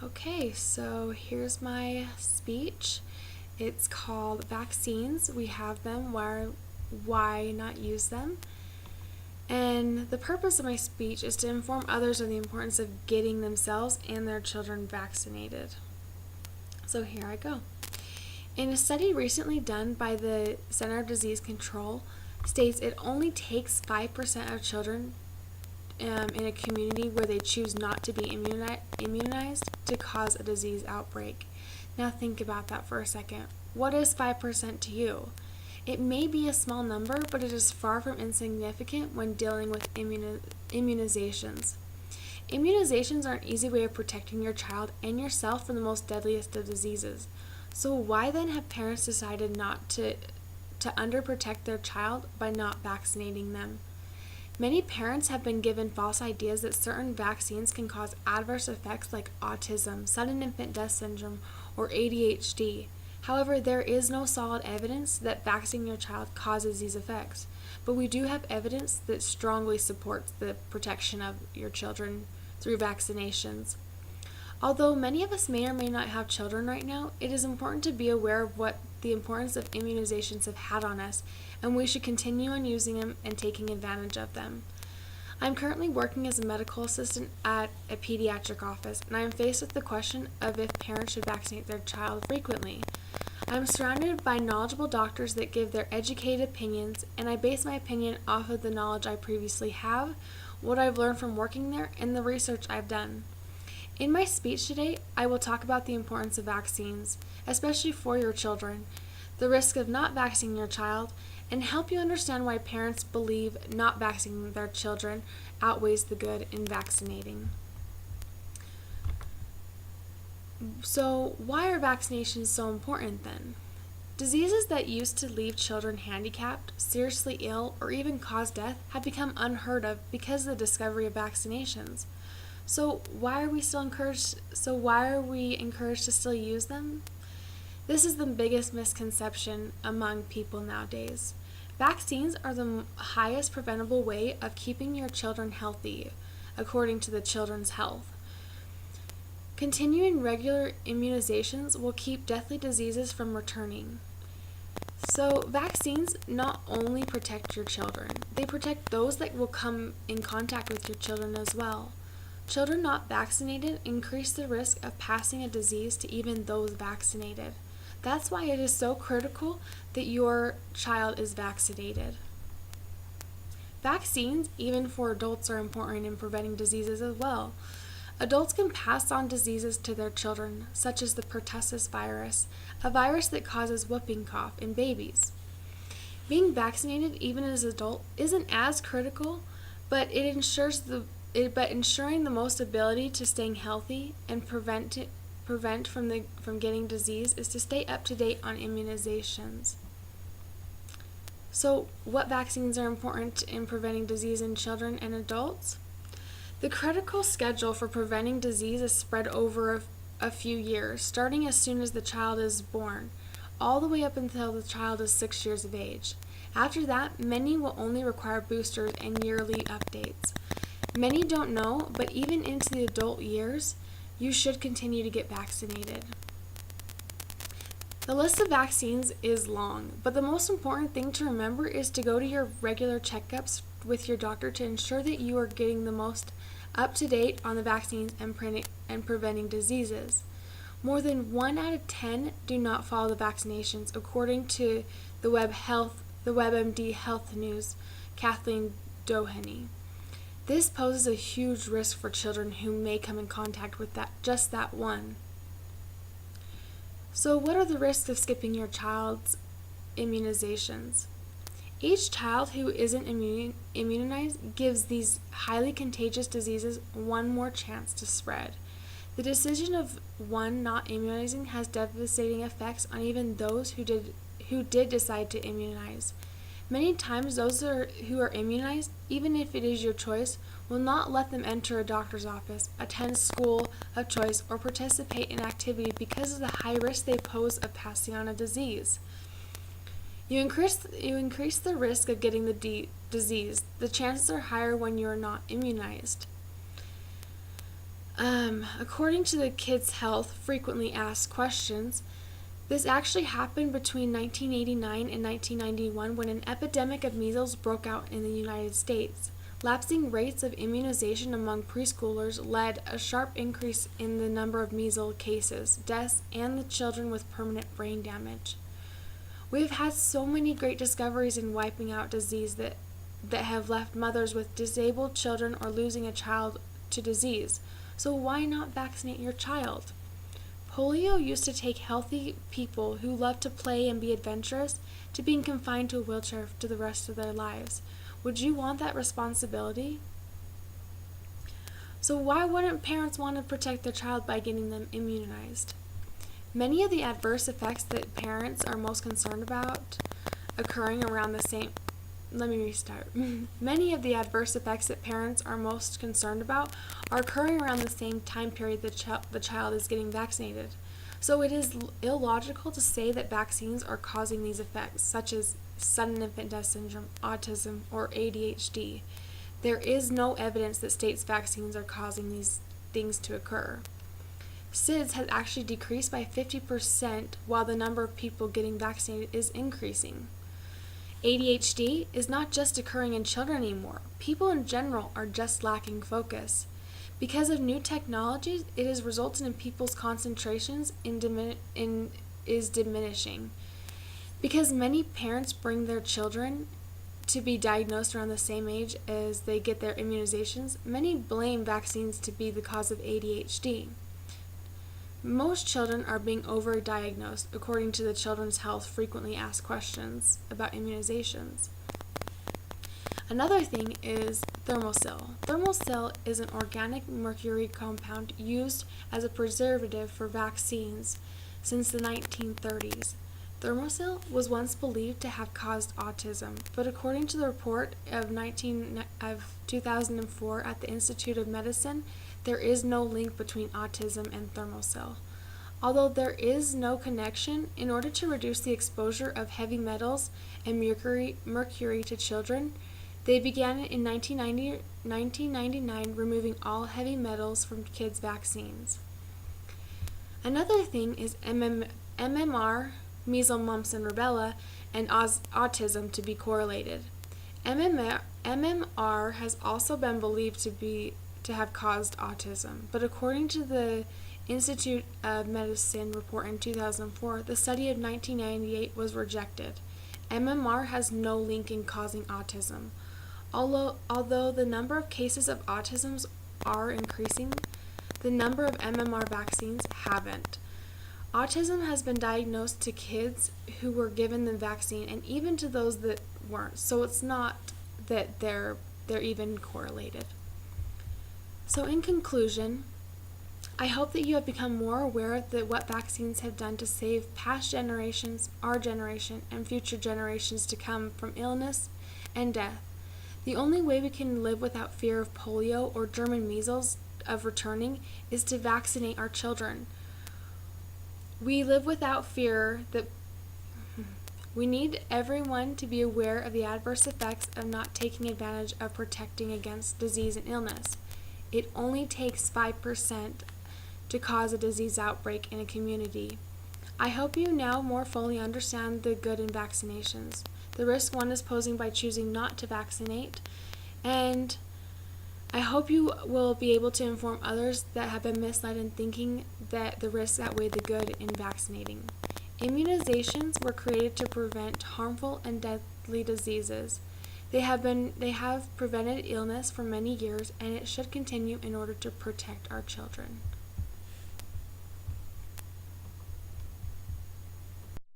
Okay, so here's my speech. It's called Vaccines. We have them. Why not use them? And the purpose of my speech is to inform others of the importance of getting themselves and their children vaccinated. So here I go. In a study recently done by the Center of Disease Control, states it only takes 5% of children in a community where they choose not to be immunized to cause a disease outbreak. Now think about that for a second. What is 5% to you? It may be a small number, but it is far from insignificant when dealing with immunizations. Immunizations are an easy way of protecting your child and yourself from the most deadliest of diseases. So why then have parents decided not to underprotect their child by not vaccinating them? Many parents have been given false ideas that certain vaccines can cause adverse effects like autism, sudden infant death syndrome, or ADHD. However, there is no solid evidence that vaccinating your child causes these effects, but we do have evidence that strongly supports the protection of your children through vaccinations. Although many of us may or may not have children right now, it is important to be aware of what the importance of immunizations have had on us, and we should continue on using them and taking advantage of them. I'm currently working as a medical assistant at a pediatric office, and I am faced with the question of if parents should vaccinate their child frequently. I'm surrounded by knowledgeable doctors that give their educated opinions, and I base my opinion off of the knowledge I previously have, what I've learned from working there, and the research I've done. In my speech today, I will talk about the importance of vaccines, especially for your children, the risk of not vaccinating your child, and help you understand why parents believe not vaccinating their children outweighs the good in vaccinating. So, why are vaccinations so important then? Diseases that used to leave children handicapped, seriously ill, or even cause death have become unheard of because of the discovery of vaccinations. So why are we encouraged to still use them? This is the biggest misconception among people nowadays. Vaccines are the highest preventable way of keeping your children healthy, according to the Children's Health. Continuing regular immunizations will keep deathly diseases from returning. So vaccines not only protect your children, they protect those that will come in contact with your children as well. Children not vaccinated increase the risk of passing a disease to even those vaccinated. That's why it is so critical that your child is vaccinated. Vaccines, even for adults, are important in preventing diseases as well. Adults can pass on diseases to their children, such as the pertussis virus, a virus that causes whooping cough in babies. Being vaccinated, even as an adult, isn't as critical, but ensuring the most ability to staying healthy and prevent from getting disease is to stay up to date on immunizations. So, what vaccines are important in preventing disease in children and adults? The critical schedule for preventing disease is spread over a few years, starting as soon as the child is born, all the way up until the child is 6 years of age. After that, many will only require boosters and yearly updates. Many don't know, but even into the adult years, you should continue to get vaccinated. The list of vaccines is long, but the most important thing to remember is to go to your regular checkups with your doctor to ensure that you are getting the most up to date on the vaccines and preventing diseases. More than 1 out of 10 do not follow the vaccinations, according to the WebMD Health News, Kathleen Doheny. This poses a huge risk for children who may come in contact with that one. So what are the risks of skipping your child's immunizations? Each child who isn't immunized gives these highly contagious diseases one more chance to spread. The decision of one not immunizing has devastating effects on even those who did decide to immunize. Many times those who are immunized, even if it is your choice, will not let them enter a doctor's office, attend school of choice, or participate in activity because of the high risk they pose of passing on a disease. You increase the risk of getting the disease. The chances are higher when you are not immunized. According to the Kids Health Frequently Asked Questions, this actually happened between 1989 and 1991 when an epidemic of measles broke out in the United States. Lapsing rates of immunization among preschoolers led a sharp increase in the number of measles cases, deaths, and the children with permanent brain damage. We have had so many great discoveries in wiping out disease that have left mothers with disabled children or losing a child to disease. So why not vaccinate your child? Polio used to take healthy people who loved to play and be adventurous to being confined to a wheelchair to the rest of their lives. Would you want that responsibility? So why wouldn't parents want to protect their child by getting them immunized? Many of the adverse effects that parents are most concerned about occurring around the same Many of the adverse effects that parents are most concerned about are occurring around the same time period the child is getting vaccinated. So it is illogical to say that vaccines are causing these effects, such as sudden infant death syndrome, autism, or ADHD. There is no evidence that states vaccines are causing these things to occur. SIDS has actually decreased by 50% while the number of people getting vaccinated is increasing. ADHD is not just occurring in children anymore. People in general are just lacking focus. Because of new technologies, it is resulting in people's concentrations is diminishing. Because many parents bring their children to be diagnosed around the same age as they get their immunizations, many blame vaccines to be the cause of ADHD. Most children are being overdiagnosed, according to the Children's Health Frequently Asked Questions about immunizations. Another thing is Thermosil. Thermosil is an organic mercury compound used as a preservative for vaccines since the 1930s. Thermosil was once believed to have caused autism, but according to the report of 2004 at the Institute of Medicine, there is no link between autism and Thermosil. Although there is no connection, in order to reduce the exposure of heavy metals and mercury to children, they began in 1999 removing all heavy metals from kids' vaccines. Another thing is MMR, measles, mumps, and rubella, and autism to be correlated. MMR has also been believed to have caused autism, but according to the Institute of Medicine report in 2004, the study of 1998 was rejected. MMR has no link in causing autism. Although the number of cases of autism are increasing, the number of MMR vaccines haven't. Autism has been diagnosed to kids who were given the vaccine and even to those that weren't, so it's not that they're even correlated. So in conclusion, I hope that you have become more aware of what vaccines have done to save past generations, our generation, and future generations to come from illness and death. The only way we can live without fear of polio or German measles of returning is to vaccinate our children. We live without fear that we need everyone to be aware of the adverse effects of not taking advantage of protecting against disease and illness. It only takes 5% to cause a disease outbreak in a community. I hope you now more fully understand the good in vaccinations, the risk one is posing by choosing not to vaccinate, and I hope you will be able to inform others that have been misled in thinking that the risks outweigh the good in vaccinating. Immunizations were created to prevent harmful and deadly diseases. They have prevented illness for many years, and it should continue in order to protect our children.